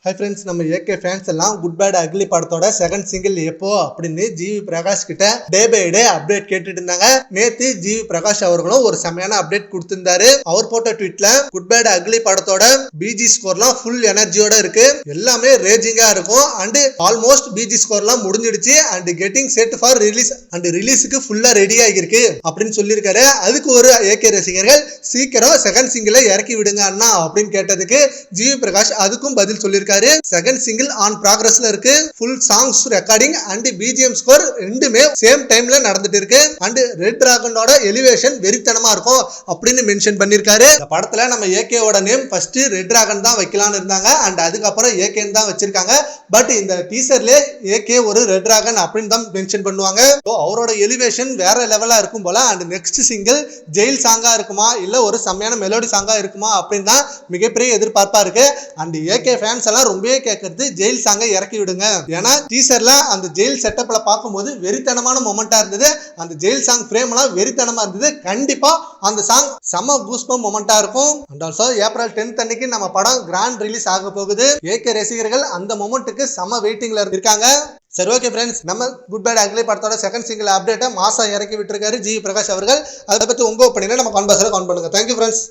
Hi friends, நம்ம AK fans எல்லாம் good bad ugly படத்தோட செகண்ட் சிங்கிள் எப்போ அப்படின்னு ஜிவி பிரகாஷ் கிட்ட டே பை டே அப்டேட் கேட்டுட்டு இருந்தாங்க. நேத்து ஜிவி பிரகாஷ் அவர்களும் ஒரு செமையான அப்டேட் கொடுத்திருந்தாரு. அவர் போட்ட ட்வீட்ல குட் பேட் அக்லி படத்தோட பிஜி ஸ்கோர்லாம் ஃபுல் எனர்ஜியோட இருக்கு, எல்லாமே ரேஜிங்கா இருக்கும் அண்ட் ஆல்மோஸ்ட் பிஜி ஸ்கோர்லாம் முடிஞ்சிடுச்சு and getting set for release and ரிலீஸுக்கு ஃபுல்லா ரெடி ஆகிருக்கு அப்படின்னு சொல்லியிருக்காரு. அதுக்கு ஒரு ஏகே ரசிகர்கள் சீக்கிரம் செகண்ட் சிங்கிளை இறக்கி விடுங்க அண்ணா அப்படின்னு கேட்டதுக்கு ஜிவி பிரகாஷ் அதுக்கும் பதில் சொல்லியிருக்காரு. செகண்ட் சிங்கிள் ஆன் ப்ராக்ரஸ்ல இருக்கு, full songs recording and BGM score ரெண்டுமே சேம் டைம்ல நடந்துட்டு இருக்கு அண்ட் ரெட் டிராகனோட எலிவேஷன் வெறித்தனமா இருக்கும் அப்படின்னு மென்ஷன் பண்ணிருக்காரு. இந்த படத்துல நம்ம ஏகேவோட நேம் ஃபர்ஸ்ட் ரெட் டிராகன் தான் வைக்கலாம்னு இருந்தாங்க அண்ட் அதுக்கப்புறம் ஏகேன்னு தான் வச்சிருக்காங்க. பட் இந்த டீசர்ல ஏகே ஒரு ரெட் டிராகன் அப்படின்னு தான் மென்ஷன் பண்ணுவாங்க. அவரோட எலிவேஷன் வேற லெவலா இருக்கும் போல அண்ட் நெக்ஸ்ட் சிங்கிள் ஜெயில் சாங்கா இருக்குமா இல்ல ஒரு செம்மையான மெலோடி சாங்கா இருக்குமா அப்படின்னு தான் மிகப்பெரிய எதிர்பார்ப்பா இருக்கு. அண்ட் ஏகே ஃபேன்ஸ் எல்லாம் ரொம்பவே கேட்கறது ஜெயில் சாங்கை இறக்கி விடுங்க. ஏன்னா டீசர்ல அந்த ஜெயில் செட்டப்ல பார்க்கும்போது வெறித்தனமான மொமெண்டா இருந்தது, அந்த ஜெயில் சாங் ஃப்ரேம் எல்லாம் வெறித்தனமா இருந்தது. கண்டிப்பா அந்த சாங் செம கூஸ்பம் மொமெண்டா இருக்கும். அண்ட் ஆல்சோ ஏப்ரல் 10th அன்னைக்கு நம்ம படம் கிராண்ட் ரிலீஸ் ஆக போகுது. ஏகே ரசிகர்கள் அந்த மொமெண்ட்டுக்கு செம வெயிட்டிங்ல இருக்காங்க. சரி, ஓகே ஃப்ரெண்ட்ஸ், நம்ம குட் பேட் அக்லி படத்தோட செகண்ட் சிங்கிள் அப்டேட்டை மாசா இறக்கி விட்டுருக்காரு ஜிவி பிரகாஷ் அவர்கள். அதை பத்தி உங்க ஒப்பீனியனை நம்ம கான்வர்சேஷன்ல கமெண்ட் பண்ணுங்க. Thank you friends.